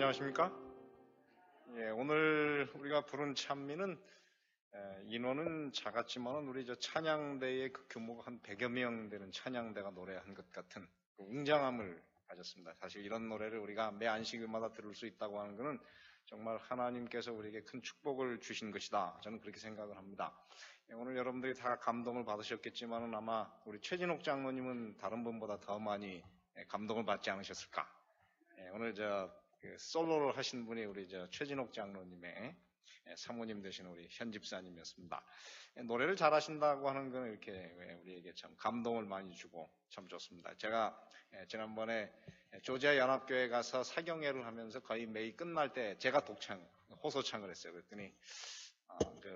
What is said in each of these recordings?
안녕하십니까? 오늘 우리가 부른 찬미는 인원은 작았지만 우리 찬양대의 그 규모가 한 100여 명 되는 찬양대가 노래한 것 같은 그 웅장함을 가졌습니다. 사실 이런 노래를 우리가 매 안식일마다 들을 수 있다고 하는 것은 정말 하나님께서 우리에게 큰 축복을 주신 것이다. 저는 그렇게 생각을 합니다. 오늘 여러분들이 다 감동을 받으셨겠지만 아마 우리 최진옥 장로님은 다른 분보다 더 많이 감동을 받지 않으셨을까? 오늘 솔로를 하신 분이 우리 최진옥 장로님의 사모님 되신 우리 현 집사님이었습니다. 노래를 잘하신다고 하는 건 이렇게 우리에게 참 감동을 많이 주고 참 좋습니다. 제가 지난번에 조지아 연합교회 가서 사경회를 하면서 거의 매일 끝날 때 제가 호소창을 했어요. 그랬더니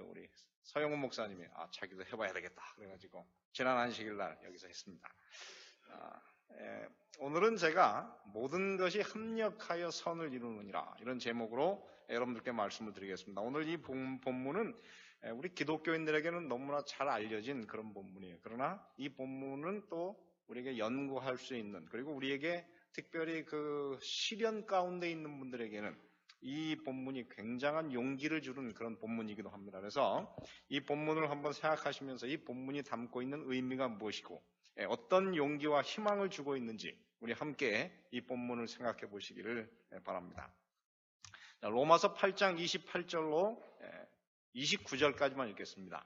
우리 서영훈 목사님이 자기도 해봐야 되겠다 그래가지고 지난 안식일 날 여기서 했습니다. 오늘은 제가 모든 것이 합력하여 선을 이루느니라 이런 제목으로 여러분들께 말씀을 드리겠습니다. 오늘 이 본문은 우리 기독교인들에게는 너무나 잘 알려진 그런 본문이에요. 그러나 이 본문은 또 우리에게 연구할 수 있는, 그리고 우리에게 특별히 그 시련 가운데 있는 분들에게는 이 본문이 굉장한 용기를 주는 그런 본문이기도 합니다. 그래서 이 본문을 한번 생각하시면서 이 본문이 담고 있는 의미가 무엇이고 어떤 용기와 희망을 주고 있는지 우리 함께 이 본문을 생각해 보시기를 바랍니다. 로마서 8장 28절로 29절까지만 읽겠습니다.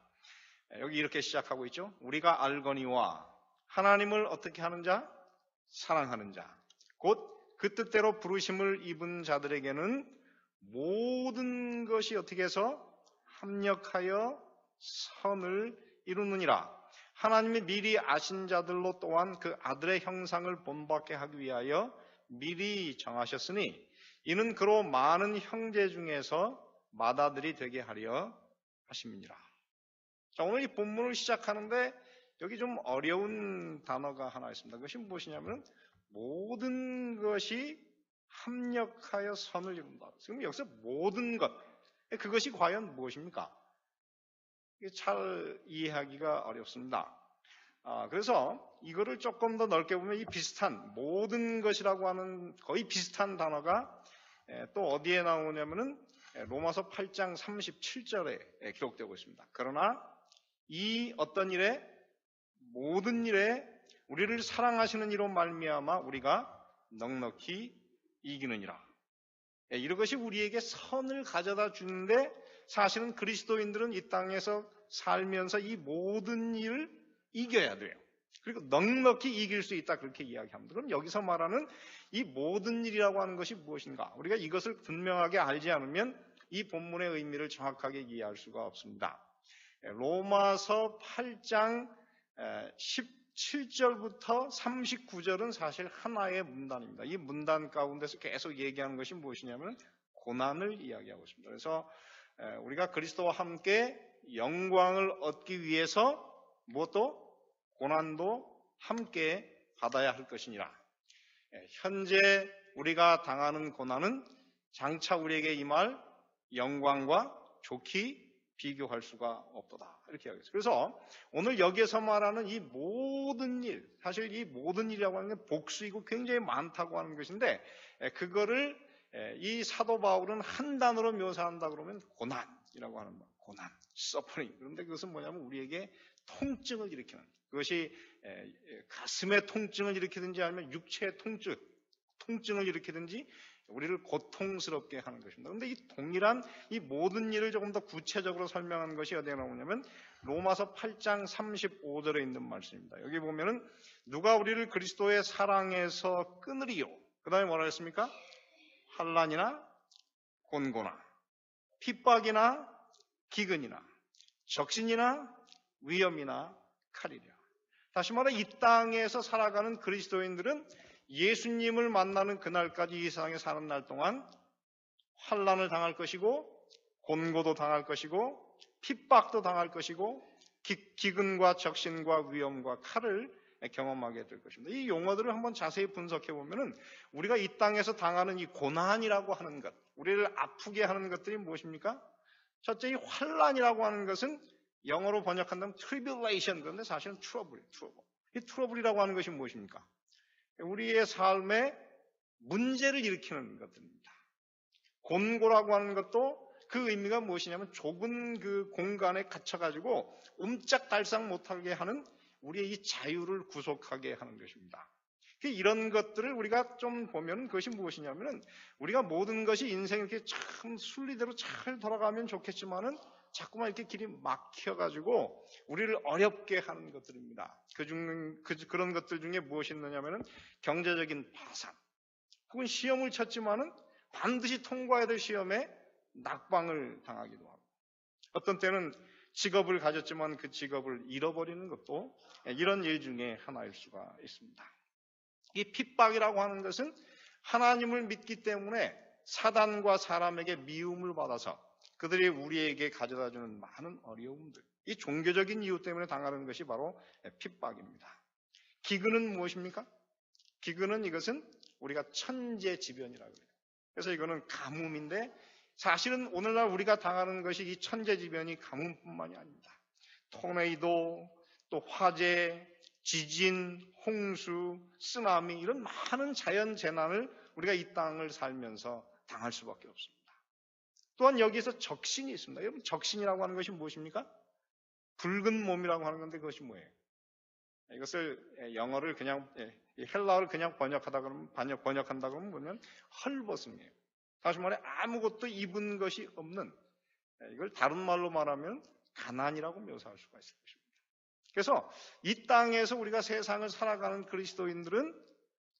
여기 이렇게 시작하고 있죠. 우리가 알거니와 하나님을 어떻게 하는 자? 사랑하는 자. 곧 그 뜻대로 부르심을 입은 자들에게는 모든 것이 어떻게 해서 합력하여 선을 이루느니라. 하나님이 미리 아신 자들로 또한 그 아들의 형상을 본받게 하기 위하여 미리 정하셨으니 이는 그로 많은 형제 중에서 맏아들이 되게 하려 하심이니라. 자, 오늘 이 본문을 시작하는데 여기 좀 어려운 단어가 하나 있습니다. 그것이 무엇이냐면 모든 것이 합력하여 선을 이룬다. 지금 여기서 모든 것, 그것이 과연 무엇입니까? 잘 이해하기가 어렵습니다. 그래서 이거를 조금 더 넓게 보면 이 비슷한 모든 것이라고 하는 거의 비슷한 단어가 또 어디에 나오냐면은 로마서 8장 37절에 기록되고 있습니다. 그러나 이 어떤 일에 모든 일에 우리를 사랑하시는 이로 말미암아 우리가 넉넉히 이기느니라. 이것이 우리에게 선을 가져다 주는데 사실은 그리스도인들은 이 땅에서 살면서 이 모든 일을 이겨야 돼요. 그리고 넉넉히 이길 수 있다 그렇게 이야기합니다. 그럼 여기서 말하는 이 모든 일이라고 하는 것이 무엇인가? 우리가 이것을 분명하게 알지 않으면 이 본문의 의미를 정확하게 이해할 수가 없습니다. 로마서 8장 17절부터 39절은 사실 하나의 문단입니다. 이 문단 가운데서 계속 얘기하는 것이 무엇이냐면 고난을 이야기하고 있습니다. 그래서 우리가 그리스도와 함께 영광을 얻기 위해서 무엇도 고난도 함께 받아야 할 것이니라. 현재 우리가 당하는 고난은 장차 우리에게 임할 영광과 좋게 비교할 수가 없도다. 이렇게 이야기했어요. 그래서 오늘 여기에서 말하는 이 모든 일, 사실 이 모든 일이라고 하는 게 복수이고 굉장히 많다고 하는 것인데 그거를 이 사도 바울은 한 단어로 묘사한다 그러면 고난이라고 하는 거예요. 고난, suffering. 그런데 그것은 뭐냐면 우리에게 통증을 일으키는, 그것이 가슴의 통증을 일으키든지 아니면 육체의 통증을 일으키든지 우리를 고통스럽게 하는 것입니다. 그런데 이 동일한 이 모든 일을 조금 더 구체적으로 설명한 것이 어디에 나오냐면 로마서 8장 35절에 있는 말씀입니다. 여기 보면은 누가 우리를 그리스도의 사랑에서 끊으리요. 그 다음에 뭐라 했습니까? 환난이나 곤고나 핍박이나 기근이나 적신이나 위험이나 칼이랴. 다시 말해 이 땅에서 살아가는 그리스도인들은 예수님을 만나는 그날까지 이 세상에 사는 날 동안 환난을 당할 것이고 곤고도 당할 것이고 핍박도 당할 것이고 기근과 적신과 위험과 칼을 경험하게 될 것입니다. 이 용어들을 한번 자세히 분석해 보면은 우리가 이 땅에서 당하는 이 고난이라고 하는 것, 우리를 아프게 하는 것들이 무엇입니까? 첫째, 이 환난이라고 하는 것은 영어로 번역한다면 tribulation, 그런데 사실은 trouble. 이 trouble이라고 하는 것이 무엇입니까? 우리의 삶에 문제를 일으키는 것들입니다. 곤고라고 하는 것도 그 의미가 무엇이냐면 좁은 그 공간에 갇혀가지고 옴짝달싹 못하게 하는 우리의 이 자유를 구속하게 하는 것입니다. 이런 것들을 우리가 좀 보면 그것이 무엇이냐면 우리가 모든 것이 인생 이렇게 참 순리대로 잘 돌아가면 좋겠지만은 자꾸만 이렇게 길이 막혀가지고 우리를 어렵게 하는 것들입니다. 그런 것들 중에 무엇이 있느냐면은 경제적인 파산, 혹은 시험을 쳤지만은 반드시 통과해야 될 시험에 낙방을 당하기도 하고, 어떤 때는 직업을 가졌지만 그 직업을 잃어버리는 것도 이런 일 중에 하나일 수가 있습니다. 이 핍박이라고 하는 것은 하나님을 믿기 때문에 사단과 사람에게 미움을 받아서 그들이 우리에게 가져다주는 많은 어려움들, 이 종교적인 이유 때문에 당하는 것이 바로 핍박입니다. 기근은 무엇입니까? 기근은 이것은 우리가 천재지변이라고 해요. 그래서 이거는 가뭄인데 사실은 오늘날 우리가 당하는 것이 이 천재지변이 가뭄뿐만이 아닙니다. 토네이도, 또 화재, 지진, 홍수, 쓰나미 이런 많은 자연재난을 우리가 이 땅을 살면서 당할 수밖에 없습니다. 또한 여기에서 적신이 있습니다. 여러분, 적신이라고 하는 것이 무엇입니까? 붉은 몸이라고 하는 건데 그것이 뭐예요? 이것을 영어를 그냥 헬라어를 그냥 번역한다 그러면 뭐냐면 헐벗음이에요. 다시 말해 아무것도 입은 것이 없는, 이걸 다른 말로 말하면 가난이라고 묘사할 수가 있을 것입니다. 그래서 이 땅에서 우리가 세상을 살아가는 그리스도인들은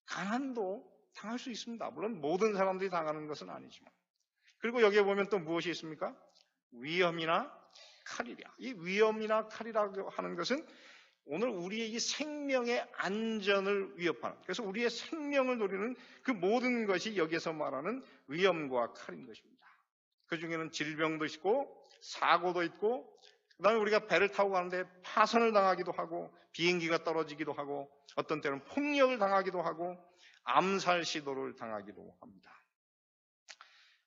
가난도 당할 수 있습니다. 물론 모든 사람들이 당하는 것은 아니지만. 그리고 여기에 보면 또 무엇이 있습니까? 위험이나 칼이랴. 이 위험이나 칼이라고 하는 것은 오늘 우리의 이 생명의 안전을 위협하는, 그래서 우리의 생명을 노리는 그 모든 것이 여기에서 말하는 위험과 칼인 것입니다. 그 중에는 질병도 있고 사고도 있고, 그 다음에 우리가 배를 타고 가는데 파손을 당하기도 하고, 비행기가 떨어지기도 하고, 어떤 때는 폭력을 당하기도 하고, 암살 시도를 당하기도 합니다.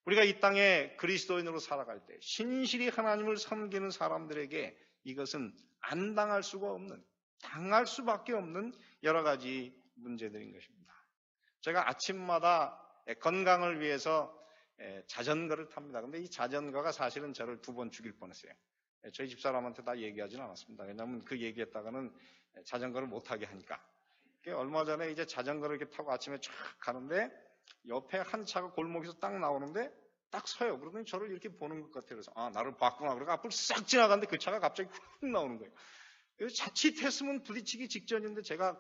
우리가 이 땅에 그리스도인으로 살아갈 때 신실히 하나님을 섬기는 사람들에게 이것은 안 당할 수가 없는, 당할 수밖에 없는 여러 가지 문제들인 것입니다. 제가 아침마다 건강을 위해서 자전거를 탑니다. 근데 이 자전거가 사실은 저를 2번 죽일 뻔했어요. 저희 집사람한테 다 얘기하지는 않았습니다. 왜냐하면 그 얘기했다가는 자전거를 못하게 하니까. 얼마 전에 이제 자전거를 이렇게 타고 아침에 쫙 가는데 옆에 한 차가 골목에서 딱 나오는데 딱 서요. 그러더니 저를 이렇게 보는 것 같아요. 그래서 나를 봤구나. 그러고 앞으로 싹 지나가는데 그 차가 갑자기 훅 나오는 거예요. 그래서 자칫했으면 부딪히기 직전인데 제가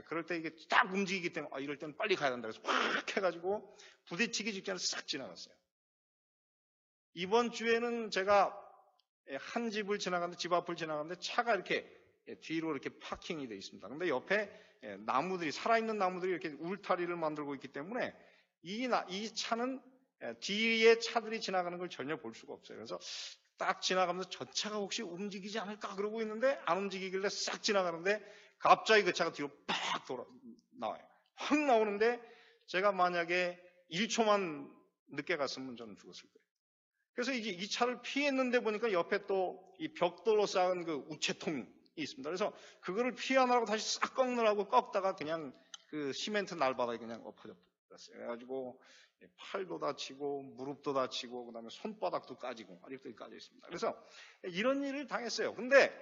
그럴 때 이게 딱 움직이기 때문에 이럴 때는 빨리 가야 된다. 그래서 확 해가지고 부딪히기 직전에 싹 지나갔어요. 이번 주에는 제가 한 집을 지나가는데, 집 앞을 지나가는데 차가 이렇게 뒤로 이렇게 파킹이 되어 있습니다. 근데 옆에 나무들이, 살아있는 나무들이 이렇게 울타리를 만들고 있기 때문에 이 차는 뒤에 차들이 지나가는 걸 전혀 볼 수가 없어요. 그래서 딱 지나가면서 저 차가 혹시 움직이지 않을까 그러고 있는데 안 움직이길래 싹 지나가는데 갑자기 그 차가 뒤로 팍 나와요. 확 나오는데 제가 만약에 1초만 늦게 갔으면 저는 죽었을 거예요. 그래서 이제 이 차를 피했는데 보니까 옆에 또 이 벽돌로 쌓은 그 우체통이 있습니다. 그래서 그거를 피하느라고 다시 싹 꺾느라고 꺾다가 그냥 그 시멘트 날바닥에 그냥 엎어졌어요. 그래가지고 팔도 다치고 무릎도 다치고 그다음에 손바닥도 까지고 아직도 까져 있습니다. 그래서 이런 일을 당했어요. 근데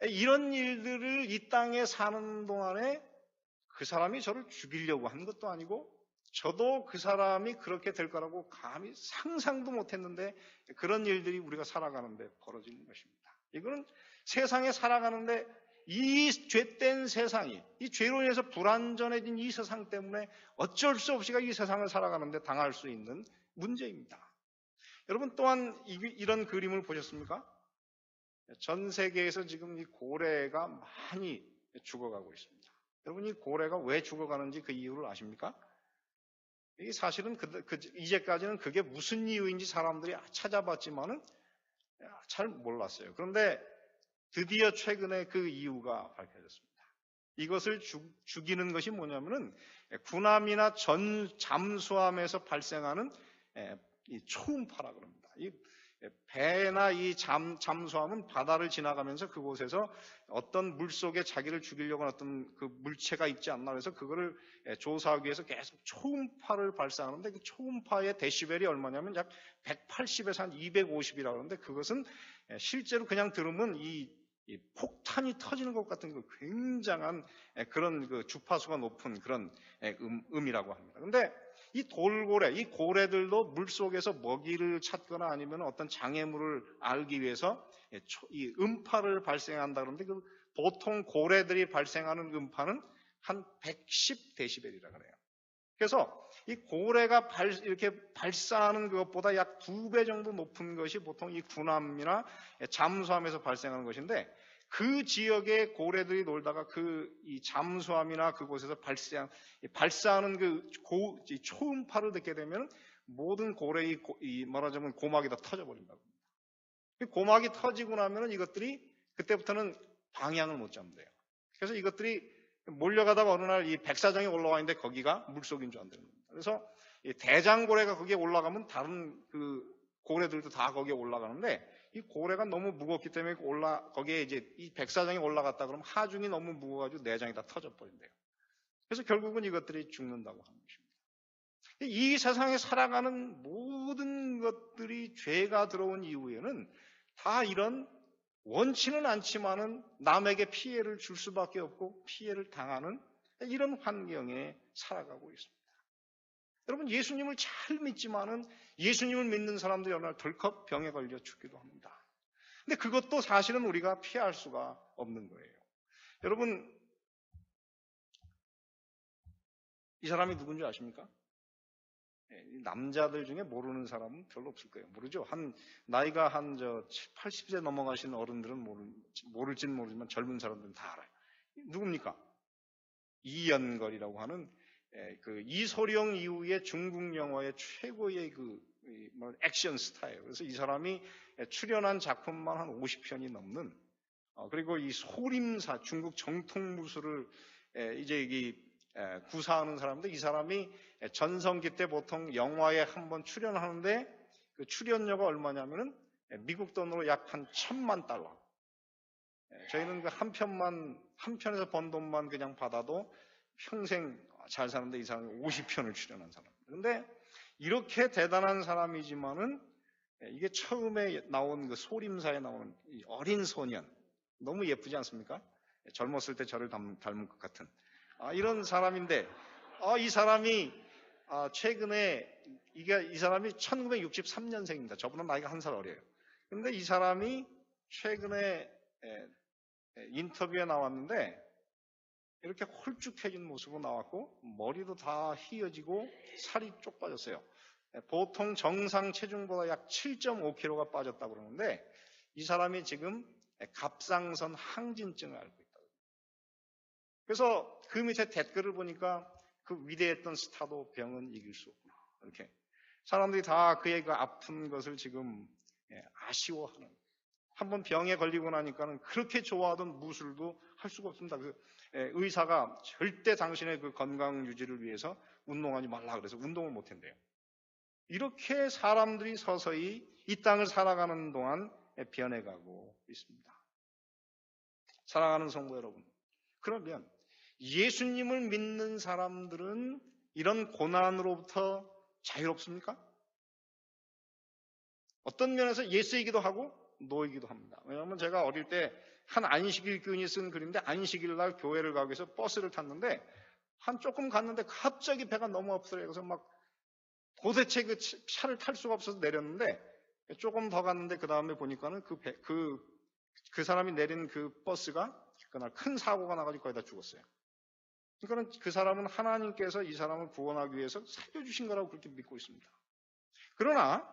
이런 일들을 이 땅에 사는 동안에 그 사람이 저를 죽이려고 한 것도 아니고 저도 그 사람이 그렇게 될 거라고 감히 상상도 못했는데 그런 일들이 우리가 살아가는데 벌어지는 것입니다. 이거는 세상에 살아가는데 이 죄된 세상이, 이 죄로 인해서 불안전해진 이 세상 때문에 어쩔 수 없이 이 세상을 살아가는데 당할 수 있는 문제입니다. 여러분 또한 이런 그림을 보셨습니까? 전 세계에서 지금 이 고래가 많이 죽어가고 있습니다. 여러분 이 고래가 왜 죽어가는지 그 이유를 아십니까? 이게 사실은 이제까지는 그게 무슨 이유인지 사람들이 찾아봤지만은 잘 몰랐어요. 그런데 드디어 최근에 그 이유가 밝혀졌습니다. 이것을 죽이는 것이 뭐냐면은 군함이나 잠수함에서 발생하는 이 초음파라 그럽니다. 배나 이 잠수함은 바다를 지나가면서 그곳에서 어떤 물 속에 자기를 죽이려고 하는 어떤 그 물체가 있지 않나 그래서 그거를 조사하기 위해서 계속 초음파를 발사하는데 그 초음파의 데시벨이 얼마냐면 약 180에서 한 250이라고 하는데 그것은 실제로 그냥 들으면 이 폭탄이 터지는 것 같은 그 굉장한 그런 그 주파수가 높은 그런 음이라고 합니다. 근데 이 돌고래, 이 고래들도 물 속에서 먹이를 찾거나 아니면 어떤 장애물을 알기 위해서 이 음파를 발생한다 그러는데 그 보통 고래들이 발생하는 음파는 한 110데시벨이라 그래요. 그래서 이 고래가 이렇게 발사하는 것보다 약 2배 정도 높은 것이 보통 이 군함이나 잠수함에서 발생하는 것인데 그 지역의 고래들이 놀다가 이 잠수함이나 그곳에서 발사하는 초음파를 듣게 되면 모든 고래의 말하자면 고막이 다 터져버린다고 합니다. 고막이 터지고 나면 이것들이 그때부터는 방향을 못 잡는데요. 그래서 이것들이 몰려가다가 어느 날 이 백사장에 올라와 있는데 거기가 물속인 줄 안다는 겁니다. 그래서 이 대장고래가 거기에 올라가면 다른 그 고래들도 다 거기에 올라가는데 이 고래가 너무 무겁기 때문에 거기에 이제 이 백사장에 올라갔다 그러면 하중이 너무 무거워가지고 내장이 다 터져버린대요. 그래서 결국은 이것들이 죽는다고 하는 것입니다. 이 세상에 살아가는 모든 것들이 죄가 들어온 이후에는 다 이런 원치는 않지만은 남에게 피해를 줄 수밖에 없고 피해를 당하는 이런 환경에 살아가고 있습니다. 여러분 예수님을 잘 믿지만은 예수님을 믿는 사람들이 어느 날 덜컥 병에 걸려 죽기도 합니다. 근데 그것도 사실은 우리가 피할 수가 없는 거예요. 여러분 이 사람이 누군지 아십니까? 남자들 중에 모르는 사람은 별로 없을 거예요. 모르죠? 나이가 80세 넘어가신 어른들은 모를지는 모르지만 젊은 사람들은 다 알아요. 누굽니까? 이연걸이라고 하는 그 이소룡 이후에 중국 영화의 최고의 액션 스타예요. 그래서 이 사람이 출연한 작품만 한 50편이 넘는 그리고 이 소림사 중국 정통 무술을 이제 구사하는 사람인데 이 사람이 전성기 때 보통 영화에 한번 출연하는데 그 출연료가 얼마냐면은 미국 돈으로 약 한 $1,000만. 저희는 그 한 편에서 번 돈만 그냥 받아도 평생 잘 사는데 이 사람이 50편을 출연한 사람. 그런데 이렇게 대단한 사람이지만은 이게 처음에 나온 그 소림사에 나오는 이 어린 소년 너무 예쁘지 않습니까? 젊었을 때 저를 닮은 것 같은 이런 사람인데 이 사람이 최근에 이 사람이 1963년생입니다. 저보다 나이가 한 살 어려요. 그런데 이 사람이 최근에 인터뷰에 나왔는데 이렇게 홀쭉해진 모습으로 나왔고 머리도 다 휘어지고 살이 쪽 빠졌어요. 보통 정상 체중보다 약 7.5kg가 빠졌다고 그러는데 이 사람이 지금 갑상선 항진증을 앓고 있다고. 그래서 그 밑에 댓글을 보니까 그 위대했던 스타도 병은 이길 수 없구나. 이렇게 사람들이 다 그의 그 아픈 것을 지금 아쉬워하는. 한번 병에 걸리고 나니까는 그렇게 좋아하던 무술도 할 수가 없습니다. 의사가 절대 당신의 그 건강 유지를 위해서 운동하지 말라 그래서 운동을 못 한대요. 이렇게 사람들이 서서히 이 땅을 살아가는 동안 변해가고 있습니다. 사랑하는 성도 여러분, 그러면 예수님을 믿는 사람들은 이런 고난으로부터 자유롭습니까? 어떤 면에서 예스이기도 하고 노이기도 합니다. 왜냐하면 제가 어릴 때 한 안식일 교인이 쓴 글인데 안식일 날 교회를 가기 위해서 버스를 tas는데 조금 갔는데 갑자기 배가 너무 아프더래요. 그래서 막 도대체 그 차를 탈 수가 없어서 내렸는데 조금 더 갔는데 그 다음에 보니까는 그 사람이 내린 그 버스가 그날 큰 사고가 나가지고 거의 다 죽었어요. 그러니까 그 사람은 하나님께서 이 사람을 구원하기 위해서 살려주신 거라고 그렇게 믿고 있습니다. 그러나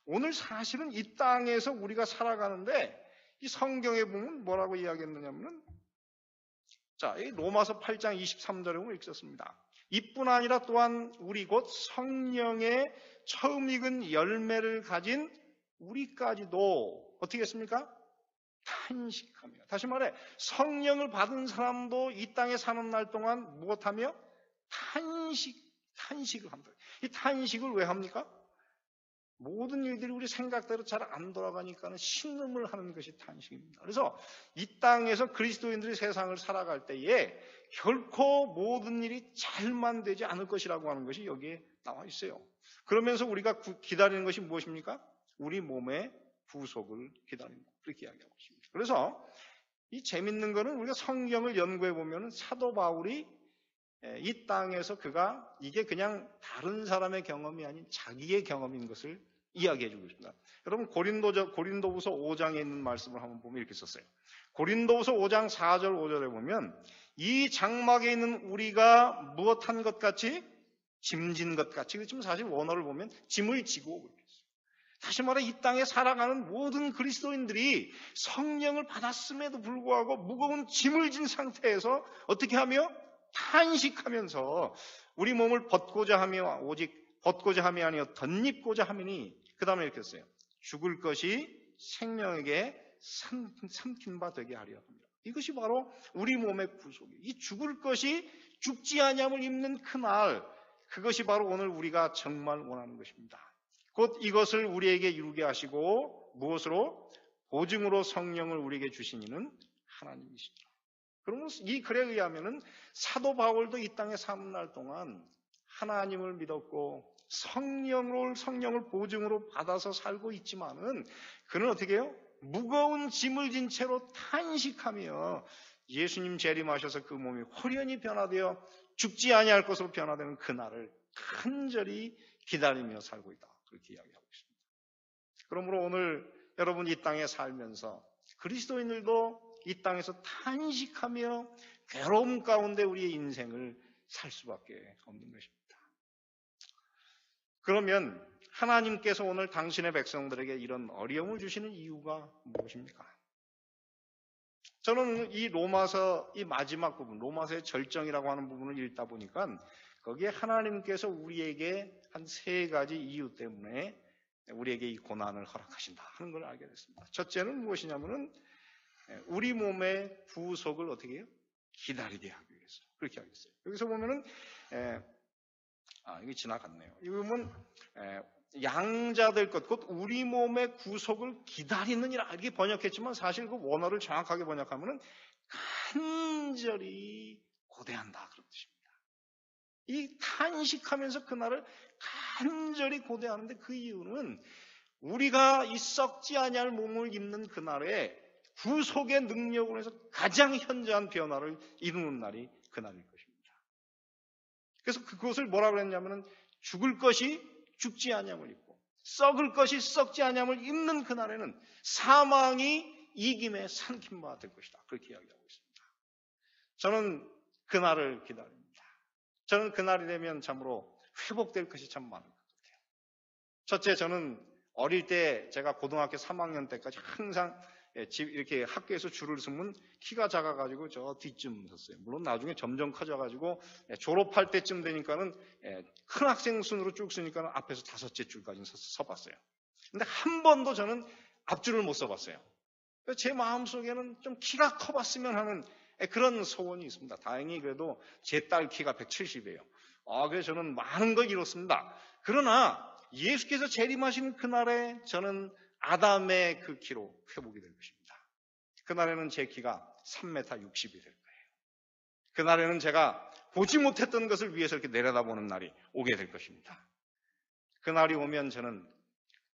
오늘 사실은 이 땅에서 우리가 살아가는데 이 성경에 보면 뭐라고 이야기했느냐면 이 로마서 8장 23절에 보면 이렇게 썼습니다. 이뿐 아니라 또한 우리 곧 성령의 처음 익은 열매를 가진 우리까지도 어떻게 했습니까? 탄식하며. 다시 말해 성령을 받은 사람도 이 땅에 사는 날 동안 무엇하며? 탄식을 합니다. 이 탄식을 왜 합니까? 모든 일들이 우리 생각대로 잘 안 돌아가니까는 신음을 하는 것이 탄식입니다. 그래서 이 땅에서 그리스도인들이 세상을 살아갈 때에 결코 모든 일이 잘만 되지 않을 것이라고 하는 것이 여기에 나와 있어요. 그러면서 우리가 기다리는 것이 무엇입니까? 우리 몸의 부속을 기다리는 것. 그렇게 이야기하고 있습니다. 그래서 이 재밌는 거는 우리가 성경을 연구해 보면 사도 바울이 이 땅에서 그가 이게 그냥 다른 사람의 경험이 아닌 자기의 경험인 것을 이야기해 주고 있습니다. 여러분 고린도후서 5장에 있는 말씀을 한번 보면 이렇게 썼어요. 고린도후서 5장 4절 5절에 보면 이 장막에 있는 우리가 무엇한 것 같이 짐진 것 같이, 그렇지만 사실 원어를 보면 짐을 지고 그렇게 했어요. 다시 말해 이 땅에 살아가는 모든 그리스도인들이 성령을 받았음에도 불구하고 무거운 짐을 진 상태에서 어떻게 하며 탄식하면서 우리 몸을 벗고자 하며 오직 벗고자 함이 아니요 덧입고자 함이니, 그 다음에 이렇게 했어요. 죽을 것이 생명에게 삼킨 바 되게 하려 합니다. 이것이 바로 우리 몸의 구속이에요. 이 죽을 것이 죽지 아니함을 입는 그날, 그것이 바로 오늘 우리가 정말 원하는 것입니다. 곧 이것을 우리에게 이루게 하시고 무엇으로? 보증으로 성령을 우리에게 주신 이는 하나님이시다. 그러면 이 글에 의하면은 사도 바울도 이 땅에 사는 날 동안 하나님을 믿었고 성령을 보증으로 받아서 살고 있지만은 그는 어떻게 해요? 무거운 짐을 진 채로 탄식하며 예수님 재림하셔서 그 몸이 홀연히 변화되어 죽지 아니할 것으로 변화되는 그날을 간절히 기다리며 살고 있다. 그렇게 이야기하고 있습니다. 그러므로 오늘 여러분 이 땅에 살면서 그리스도인들도 이 땅에서 탄식하며 괴로움 가운데 우리의 인생을 살 수밖에 없는 것입니다. 그러면 하나님께서 오늘 당신의 백성들에게 이런 어려움을 주시는 이유가 무엇입니까? 저는 이 로마서 이 마지막 부분, 로마서의 절정이라고 하는 부분을 읽다 보니까 거기에 하나님께서 우리에게 한 3가지 이유 때문에 우리에게 이 고난을 허락하신다 하는 걸 알게 됐습니다. 첫째는 무엇이냐면은 우리 몸의 부속을 어떻게 해요? 기다리게 하기 위해서. 그렇게 하겠어요. 여기서 보면은 이게 지나갔네요. 이 보면 양자될 것, 곧 우리 몸의 구속을 기다리느니라 이렇게 번역했지만 사실 그 원어를 정확하게 번역하면은 간절히 고대한다 그런 뜻입니다. 이 탄식하면서 그날을 간절히 고대하는데 그 이유는 우리가 이 썩지 아니할 몸을 입는 그날에 구속의 능력으로 해서 가장 현저한 변화를 이루는 날이 그날일 것입니다. 그래서 그것을 뭐라고 했냐면은 죽을 것이 죽지 아니함을 입고 썩을 것이 썩지 아니함을 입는 그날에는 사망이 이김에 삼킨 바 될 것이다. 그렇게 이야기하고 있습니다. 저는 그날을 기다립니다. 저는 그날이 되면 참으로 회복될 것이 참 많을 것 같아요. 첫째, 저는 어릴 때 제가 고등학교 3학년 때까지 항상 이렇게 학교에서 줄을 서면 키가 작아가지고 저 뒤쯤 섰어요. 물론 나중에 점점 커져가지고 졸업할 때쯤 되니까는 큰 학생 순으로 쭉 서니까는 앞에서 5째 줄까지 서봤어요. 근데 한 번도 저는 앞줄을 못 서봤어요. 제 마음속에는 좀 키가 커봤으면 하는 그런 소원이 있습니다. 다행히 그래도 제 딸 키가 170이에요. 그래서 저는 많은 걸 이뤘습니다. 그러나 예수께서 재림하시는 그날에 저는 아담의 그 키로 회복이 될 것입니다. 그날에는 제 키가 3m 60이 될 거예요. 그날에는 제가 보지 못했던 것을 위해서 이렇게 내려다보는 날이 오게 될 것입니다. 그날이 오면 저는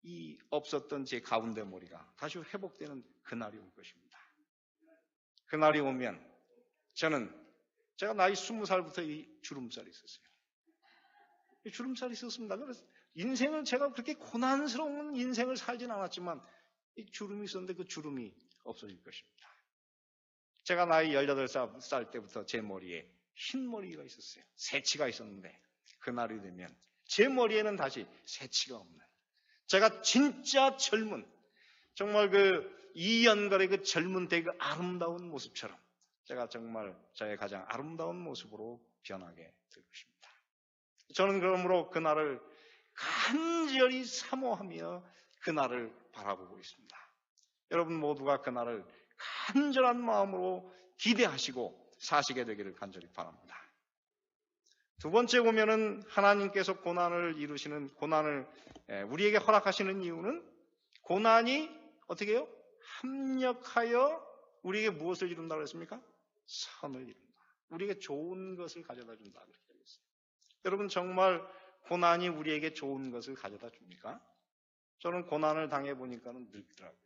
이 없었던 제 가운데 머리가 다시 회복되는 그날이 올 것입니다. 그날이 오면 제가 나이 20살부터 이 주름살이 있었어요. 이 주름살이 있었습니다. 그래서 인생을 제가 그렇게 고난스러운 인생을 살진 않았지만 이 주름이 있었는데 그 주름이 없어질 것입니다. 제가 나이 18살 때부터 제 머리에 흰 머리가 있었어요. 새치가 있었는데 그날이 되면 제 머리에는 다시 새치가 없는, 제가 진짜 젊은, 정말 그 이연걸의 그 젊은 때 그 아름다운 모습처럼 제가 정말 저의 가장 아름다운 모습으로 변하게 될 것입니다. 저는 그러므로 그날을 간절히 사모하며 그날을 바라보고 있습니다. 여러분 모두가 그날을 간절한 마음으로 기대하시고 사시게 되기를 간절히 바랍니다. 두 번째 보면은 하나님께서 고난을 이루시는 고난을 우리에게 허락하시는 이유는 고난이 어떻게 해요? 합력하여 우리에게 무엇을 이룬다고 했습니까? 선을 이룬다. 우리에게 좋은 것을 가져다 준다. 그렇게 되어 있어요. 여러분 정말 고난이 우리에게 좋은 것을 가져다 줍니까? 저는 고난을 당해보니까는 늙더라고요.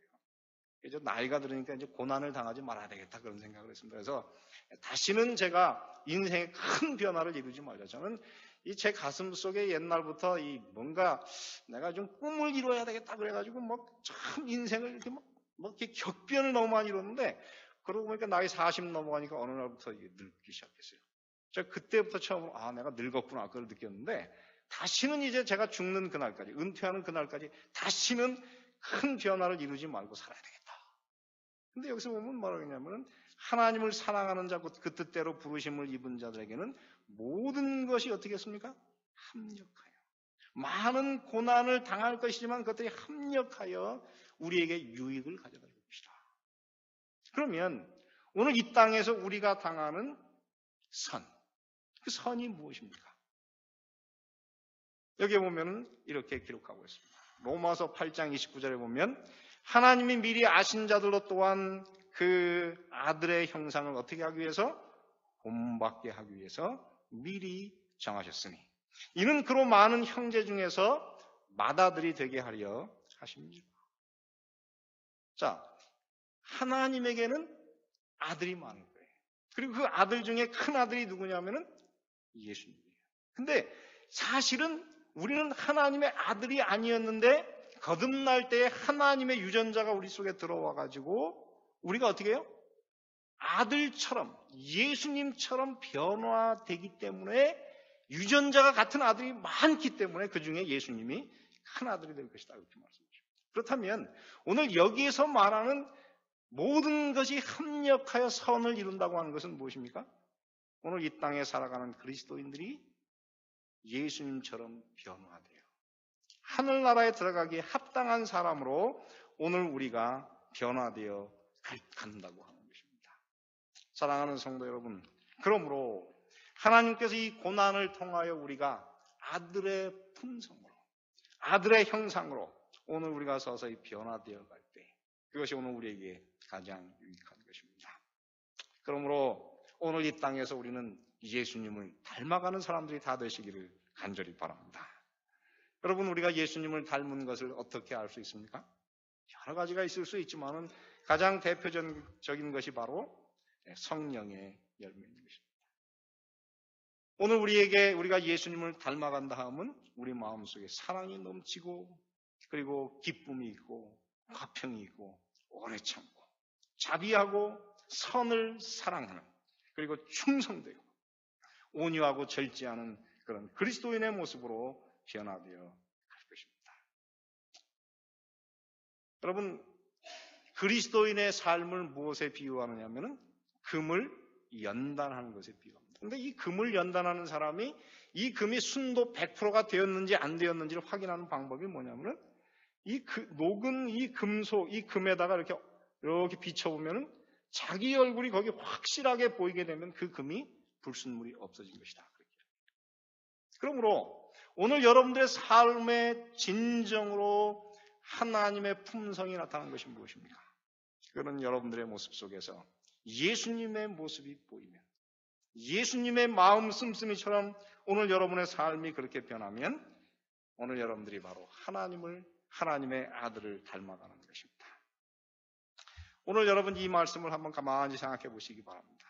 이제 나이가 들으니까 이제 고난을 당하지 말아야 되겠다 그런 생각을 했습니다. 그래서 다시는 제가 인생에 큰 변화를 이루지 말자. 저는 이 제 가슴 속에 옛날부터 이 뭔가 내가 좀 꿈을 이루어야 되겠다 그래가지고 참 인생을 이렇게 이렇게 격변을 너무 많이 이뤘는데 그러고 보니까 나이 40 넘어가니까 어느 날부터 이게 늙기 시작했어요. 제가 그때부터 처음으로 내가 늙었구나 그걸 느꼈는데 다시는 이제 제가 죽는 그날까지 은퇴하는 그날까지 다시는 큰 변화를 이루지 말고 살아야 되겠다. 근데 여기서 보면 뭐라고 했냐면 하나님을 사랑하는 자, 그 뜻대로 부르심을 입은 자들에게는 모든 것이 어떻게 했습니까? 합력하여. 많은 고난을 당할 것이지만 그것들이 합력하여 우리에게 유익을 가져다 줄 것이다. 그러면 오늘 이 땅에서 우리가 당하는 선, 그 선이 무엇입니까? 여기에 보면은 이렇게 기록하고 있습니다. 로마서 8장 29절에 보면 하나님이 미리 아신 자들로 또한 그 아들의 형상을 어떻게 하기 위해서? 본받게 하기 위해서 미리 정하셨으니 이는 그로 많은 형제 중에서 맏아들이 되게 하려 하십니다. 자, 하나님에게는 아들이 많을 거예요. 그리고 그 아들 중에 큰 아들이 누구냐면은 예수님이에요. 근데 사실은 우리는 하나님의 아들이 아니었는데 거듭날 때 하나님의 유전자가 우리 속에 들어와가지고 우리가 어떻게 해요? 아들처럼 예수님처럼 변화되기 때문에 유전자가 같은 아들이 많기 때문에 그 중에 예수님이 큰 아들이 될 것이다 이렇게 말씀하십니다. 그렇다면 오늘 여기에서 말하는 모든 것이 합력하여 선을 이룬다고 하는 것은 무엇입니까? 오늘 이 땅에 살아가는 그리스도인들이 예수님처럼 변화돼요. 하늘나라에 들어가기에 합당한 사람으로 오늘 우리가 변화되어 간다고 하는 것입니다. 사랑하는 성도 여러분, 그러므로 하나님께서 이 고난을 통하여 우리가 아들의 품성으로, 아들의 형상으로 오늘 우리가 서서히 변화되어 갈 때 그것이 오늘 우리에게 가장 유익한 것입니다. 그러므로 오늘 이 땅에서 우리는 예수님을 닮아가는 사람들이 다 되시기를 간절히 바랍니다. 여러분, 우리가 예수님을 닮은 것을 어떻게 알 수 있습니까? 여러 가지가 있을 수 있지만 가장 대표적인 것이 바로 성령의 열매인 것입니다. 오늘 우리가 예수님을 닮아간다 하면 우리 마음속에 사랑이 넘치고 그리고 기쁨이 있고 화평이 있고 오래 참고 자비하고 선을 사랑하는 그리고 충성되고 온유하고 절제하는 그런 그리스도인의 모습으로 변화되어 갈 것입니다. 여러분, 그리스도인의 삶을 무엇에 비유하느냐 하면 금을 연단하는 것에 비유합니다. 그런데 이 금을 연단하는 사람이 이 금이 순도 100%가 되었는지 안 되었는지를 확인하는 방법이 뭐냐면 녹은 이 금속, 이 금에다가 이렇게 비춰보면 자기 얼굴이 거기 확실하게 보이게 되면 그 금이 불순물이 없어진 것이다. 그러므로 오늘 여러분들의 삶의 진정으로 하나님의 품성이 나타나는 것이 무엇입니까? 그런 여러분들의 모습 속에서 예수님의 모습이 보이면 예수님의 마음 씀씀이처럼 오늘 여러분의 삶이 그렇게 변하면 오늘 여러분들이 바로 하나님의 아들을 닮아가는 것입니다. 오늘 여러분 이 말씀을 한번 가만히 생각해 보시기 바랍니다.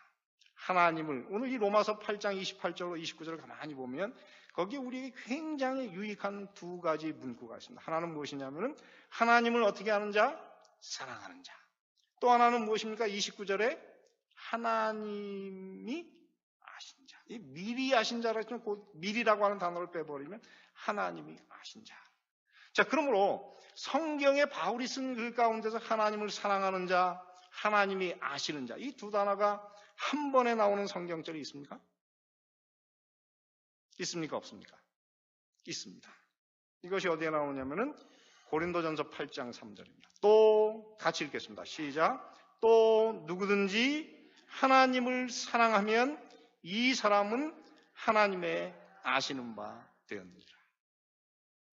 하나님을 오늘 이 로마서 8장 28절로 29절을 가만히 보면 거기에 우리에게 굉장히 유익한 두 가지 문구가 있습니다. 하나는 무엇이냐면 하나님을 어떻게 하는 자? 사랑하는 자. 또 하나는 무엇입니까? 29절에 하나님이 아신 자. 이 미리 아신 자라 했지만 미리라고 하는 단어를 빼버리면 하나님이 아신 자. 자, 그러므로 성경에 바울이 쓴 글 가운데서 하나님을 사랑하는 자, 하나님이 아시는 자, 이 두 단어가 한 번에 나오는 성경절이 있습니까? 있습니까? 없습니까? 있습니다. 이것이 어디에 나오냐면은 고린도전서 8장 3절입니다. 또 같이 읽겠습니다. 시작. 또 누구든지 하나님을 사랑하면 이 사람은 하나님의 아시는 바 되었느니라.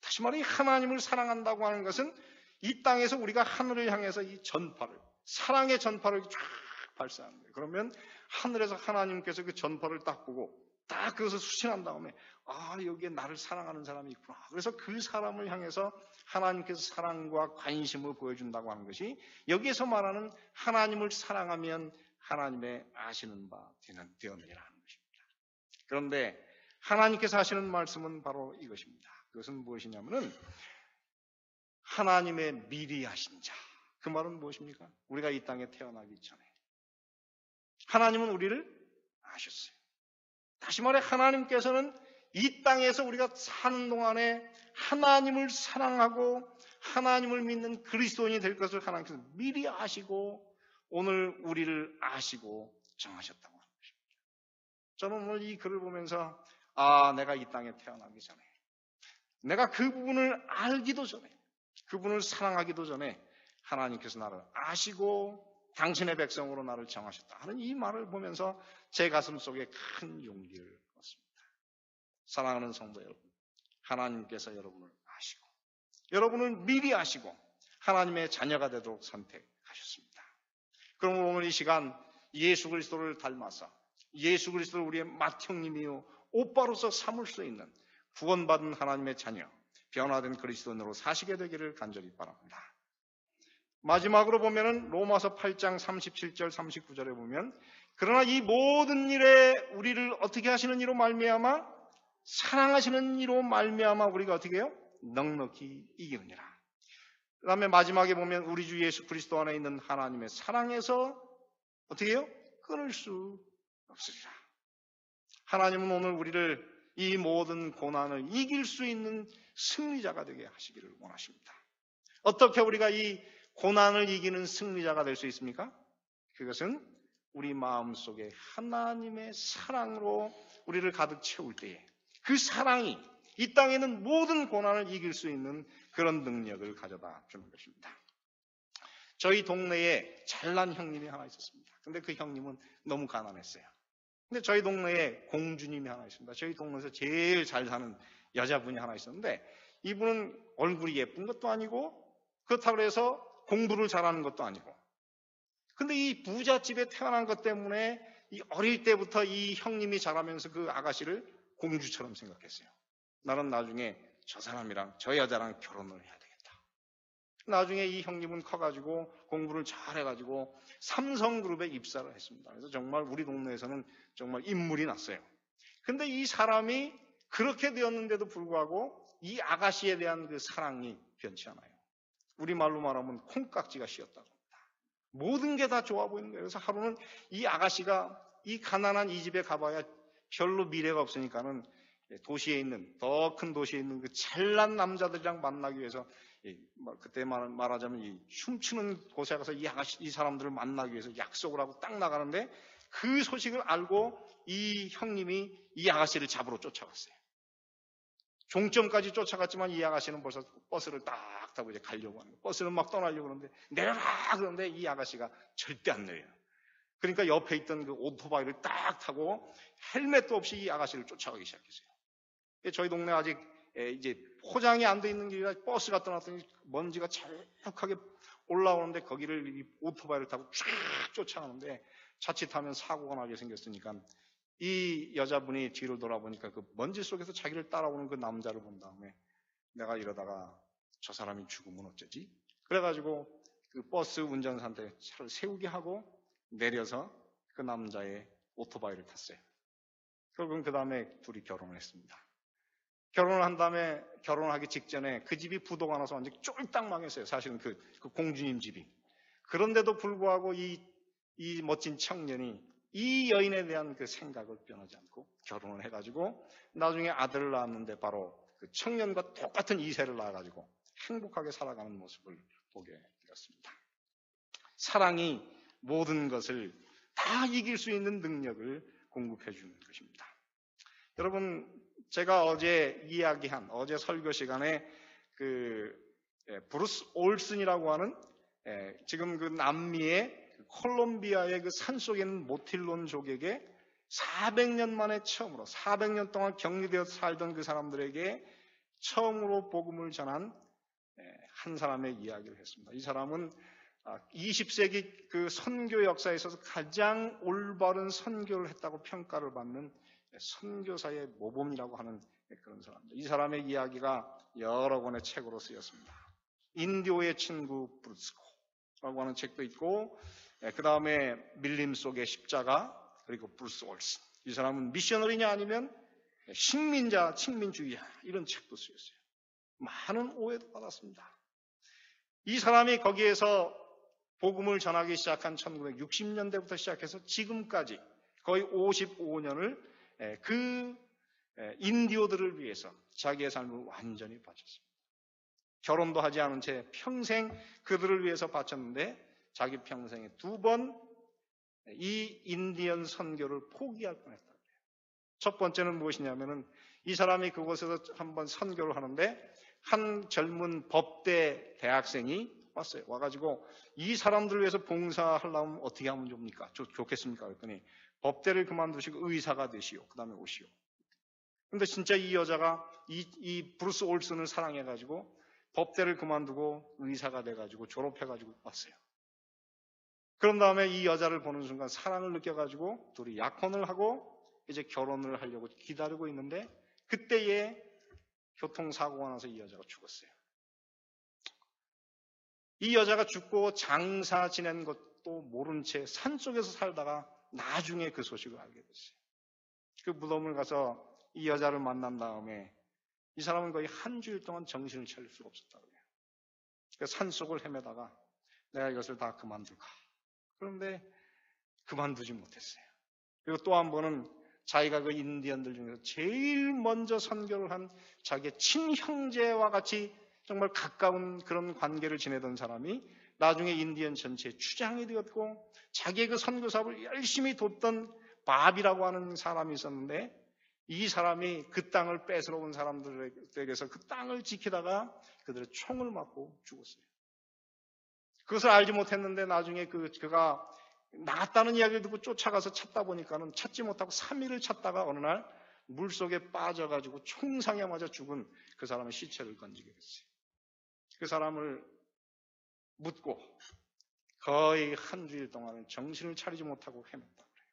다시 말해 하나님을 사랑한다고 하는 것은 이 땅에서 우리가 하늘을 향해서 이 전파를, 사랑의 전파를 쫙 발사하는 거예요. 그러면 하늘에서 하나님께서 그 전파를 딱 보고 딱 그것을 수신한 다음에 여기에 나를 사랑하는 사람이 있구나. 그래서 그 사람을 향해서 하나님께서 사랑과 관심을 보여준다고 하는 것이 여기에서 말하는 하나님을 사랑하면 하나님의 아시는 바 되었느니라 하는 것입니다. 그런데 하나님께서 하시는 말씀은 바로 이것입니다. 그것은 무엇이냐면은 하나님의 미리 하신 자. 그 말은 무엇입니까? 우리가 이 땅에 태어나기 전에 하나님은 우리를 아셨어요. 다시 말해 하나님께서는 이 땅에서 우리가 사는 동안에 하나님을 사랑하고 하나님을 믿는 그리스도인이 될 것을 하나님께서 미리 아시고 오늘 우리를 아시고 정하셨다고 하는 것입니다. 저는 오늘 이 글을 보면서 내가 이 땅에 태어나기 전에 내가 그 부분을 알기도 전에 그분을 사랑하기도 전에 하나님께서 나를 아시고 당신의 백성으로 나를 정하셨다 하는 이 말을 보면서 제 가슴 속에 큰 용기를 얻습니다. 사랑하는 성도 여러분, 하나님께서 여러분을 아시고 여러분을 미리 아시고 하나님의 자녀가 되도록 선택하셨습니다. 그럼 오늘 이 시간 예수 그리스도를 닮아서 예수 그리스도를 우리의 맏형님이요 오빠로서 삼을 수 있는 구원받은 하나님의 자녀, 변화된 그리스도인으로 사시게 되기를 간절히 바랍니다. 마지막으로 보면은 로마서 8장 37절 39절에 보면 그러나 이 모든 일에 우리를 어떻게 하시는 이로 말미암아 사랑하시는 이로 말미암아 우리가 어떻게 해요? 넉넉히 이기느니라. 그 다음에 마지막에 보면 우리 주 예수 그리스도 안에 있는 하나님의 사랑에서 어떻게 해요? 끊을 수 없으리라. 하나님은 오늘 우리를 이 모든 고난을 이길 수 있는 승리자가 되게 하시기를 원하십니다. 어떻게 우리가 이 고난을 이기는 승리자가 될 수 있습니까? 그것은 우리 마음속에 하나님의 사랑으로 우리를 가득 채울 때에 그 사랑이 이 땅에 있는 모든 고난을 이길 수 있는 그런 능력을 가져다 주는 것입니다. 저희 동네에 잘난 형님이 하나 있었습니다. 근데 그 형님은 너무 가난했어요. 근데 저희 동네에 공주님이 하나 있습니다. 저희 동네에서 제일 잘 사는 여자분이 하나 있었는데 이분은 얼굴이 예쁜 것도 아니고 그렇다고 해서 공부를 잘하는 것도 아니고 근데 이 부잣집에 태어난 것 때문에 이 어릴 때부터 이 형님이 자라면서 그 아가씨를 공주처럼 생각했어요. 나는 나중에 저 사람이랑 저 여자랑 결혼을 해야 되겠다. 나중에 이 형님은 커가지고 공부를 잘해가지고 삼성그룹에 입사를 했습니다. 그래서 정말 우리 동네에서는 정말 인물이 났어요. 근데 이 사람이 그렇게 되었는데도 불구하고 이 아가씨에 대한 그 사랑이 변치 않아요. 우리말로 말하면 콩깍지가 씌었다고 합니다. 모든 게 다 좋아 보이는 거예요. 그래서 하루는 이 아가씨가 이 가난한 이 집에 가봐야 별로 미래가 없으니까는 도시에 있는 더 큰 도시에 있는 그 잘난 남자들이랑 만나기 위해서 그때 말하자면 이 춤추는 곳에 가서 이 사람들을 만나기 위해서 약속을 하고 딱 나가는데 그 소식을 알고 이 형님이 이 아가씨를 잡으러 쫓아갔어요. 종점까지 쫓아갔지만 이 아가씨는 벌써 버스를 딱 타고 이제 가려고 하는 거예요. 버스는 막 떠나려고 그러는데 내려라 그러는데 이 아가씨가 절대 안 내려요. 그러니까 옆에 있던 그 오토바이를 딱 타고 헬멧도 없이 이 아가씨를 쫓아가기 시작했어요. 저희 동네 아직 이제 포장이 안 돼 있는 길이라 버스가 떠났더니 먼지가 자욱하게 올라오는데 거기를 이 오토바이를 타고 쫙 쫓아가는데 자칫하면 사고가 나게 생겼으니까 이 여자분이 뒤를 돌아보니까 그 먼지 속에서 자기를 따라오는 그 남자를 본 다음에 내가 이러다가 저 사람이 죽으면 어쩌지? 그래가지고 그 버스 운전사한테 차를 세우게 하고 내려서 그 남자의 오토바이를 탔어요. 결국은 그 다음에 둘이 결혼을 했습니다. 결혼을 한 다음에 결혼하기 직전에 그 집이 부도가 나서 완전히 쫄딱 망했어요. 사실은 그 공주님 집이. 그런데도 불구하고 이 멋진 청년이 이 여인에 대한 그 생각을 변하지 않고 결혼을 해가지고 나중에 아들을 낳았는데 바로 그 청년과 똑같은 이세를 낳아가지고 행복하게 살아가는 모습을 보게 되었습니다. 사랑이 모든 것을 다 이길 수 있는 능력을 공급해 주는 것입니다. 여러분, 제가 어제 설교 시간에 브루스 올슨이라고 하는 지금 그 남미의 콜롬비아의 그 산속에 있는 모틸론족에게 400년 만에 처음으로 400년 동안 격리되어 살던 그 사람들에게 처음으로 복음을 전한 한 사람의 이야기를 했습니다. 이 사람은 20세기 그 선교 역사에 있어서 가장 올바른 선교를 했다고 평가를 받는 선교사의 모범이라고 하는 그런 사람입니다. 이 사람의 이야기가 여러 권의 책으로 쓰였습니다. 인디오의 친구 브루스코라고 하는 책도 있고, 그 다음에 밀림 속의 십자가, 그리고 브루스 올슨. 이 사람은 미셔너리냐 아니면 식민자, 식민주의야, 이런 책도 쓰였어요. 많은 오해도 받았습니다. 이 사람이 거기에서 복음을 전하기 시작한 1960년대부터 시작해서 지금까지 거의 55년을 그 인디오들을 위해서 자기의 삶을 완전히 바쳤습니다. 결혼도 하지 않은 채 평생 그들을 위해서 바쳤는데 자기 평생에 2번 이 인디언 선교를 포기할 뻔했다고 해요. 첫 번째는 무엇이냐면은 이 사람이 그곳에서 한번 선교를 하는데 한 젊은 법대 대학생이 왔어요. 와가지고 이 사람들을 위해서 봉사하려면 어떻게 하면 좋겠습니까? 그랬더니 법대를 그만두시고 의사가 되시오. 그 다음에 오시오. 근데 진짜 이 여자가 이 브루스 올슨을 사랑해가지고 법대를 그만두고 의사가 돼가지고 졸업해가지고 왔어요. 그런 다음에 이 여자를 보는 순간 사랑을 느껴가지고 둘이 약혼을 하고 이제 결혼을 하려고 기다리고 있는데 그때에 교통사고가 나서 이 여자가 죽었어요. 이 여자가 죽고 장사 지낸 것도 모른 채 산속에서 살다가 나중에 그 소식을 알게 됐어요. 그 무덤을 가서 이 여자를 만난 다음에 이 사람은 거의 한 주일 동안 정신을 차릴 수가 없었다고 해요. 그 산속을 헤매다가 내가 이것을 다 그만둘까. 그런데 그만두지 못했어요. 그리고 또 한 번은 자기가 그 인디언들 중에서 제일 먼저 선교를 한 자기의 친형제와 같이 정말 가까운 그런 관계를 지내던 사람이 나중에 인디언 전체의 주장이 되었고 자기의 그 선교 사업을 열심히 돕던 밥이라고 하는 사람이 있었는데 이 사람이 그 땅을 뺏으러 온 사람들에게서 그 땅을 지키다가 그들의 총을 맞고 죽었어요. 그것을 알지 못했는데 나중에 그가 나갔다는 이야기를 듣고 쫓아가서 찾다 보니까는 찾지 못하고 3일을 찾다가 어느 날 물속에 빠져가지고 총상에 맞아 죽은 그 사람의 시체를 건지게 됐어요. 그 사람을 묻고 거의 한 주일 동안은 정신을 차리지 못하고 헤맸다고 그래요.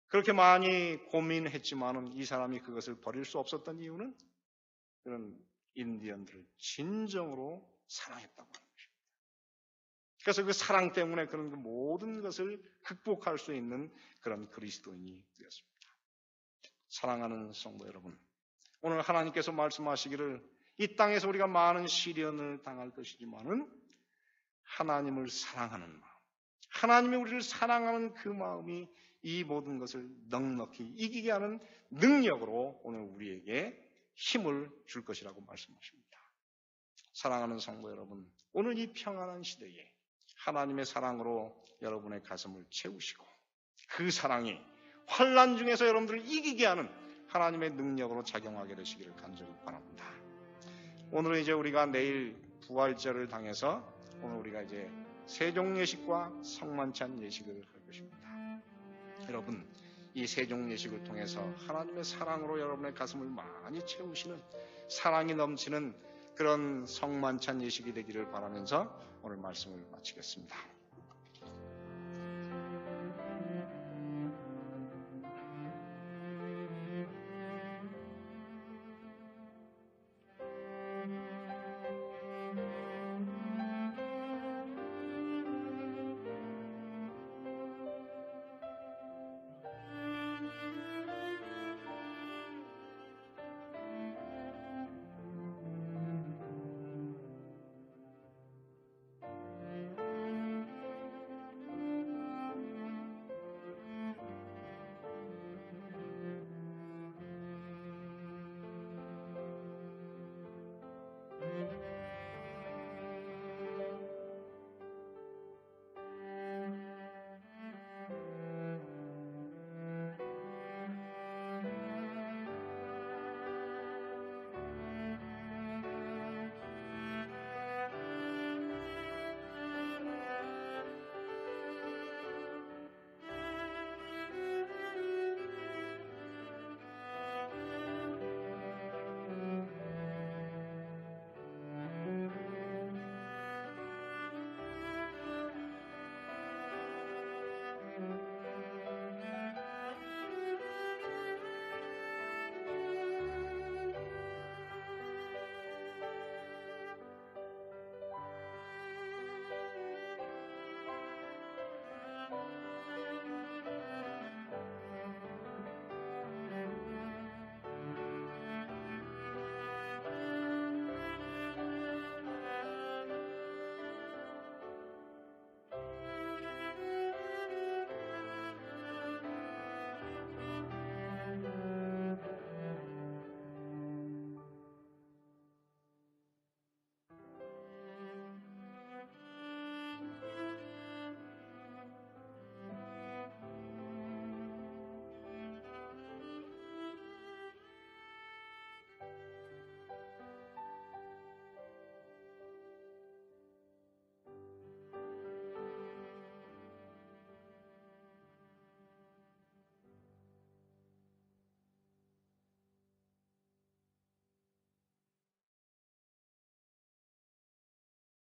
그렇게 많이 고민했지만은 이 사람이 그것을 버릴 수 없었던 이유는 그런 인디언들을 진정으로 사랑했다고 하는 것입니다. 그래서 그 사랑 때문에 그런 모든 것을 극복할 수 있는 그런 그리스도인이 되었습니다. 사랑하는 성도 여러분, 오늘 하나님께서 말씀하시기를 이 땅에서 우리가 많은 시련을 당할 것이지만은 하나님을 사랑하는 마음, 하나님이 우리를 사랑하는 그 마음이 이 모든 것을 넉넉히 이기게 하는 능력으로 오늘 우리에게 힘을 줄 것이라고 말씀하십니다. 사랑하는 성도 여러분, 오늘 이 평안한 시대에 하나님의 사랑으로 여러분의 가슴을 채우시고 그 사랑이 환난 중에서 여러분들을 이기게 하는 하나님의 능력으로 작용하게 되시기를 간절히 바랍니다. 오늘은 이제 우리가 내일 부활절을 당해서 오늘 우리가 이제 세종예식과 성만찬 예식을 할 것입니다. 여러분, 이 세종예식을 통해서 하나님의 사랑으로 여러분의 가슴을 많이 채우시는 사랑이 넘치는 그런 성만찬 예식이 되기를 바라면서 오늘 말씀을 마치겠습니다.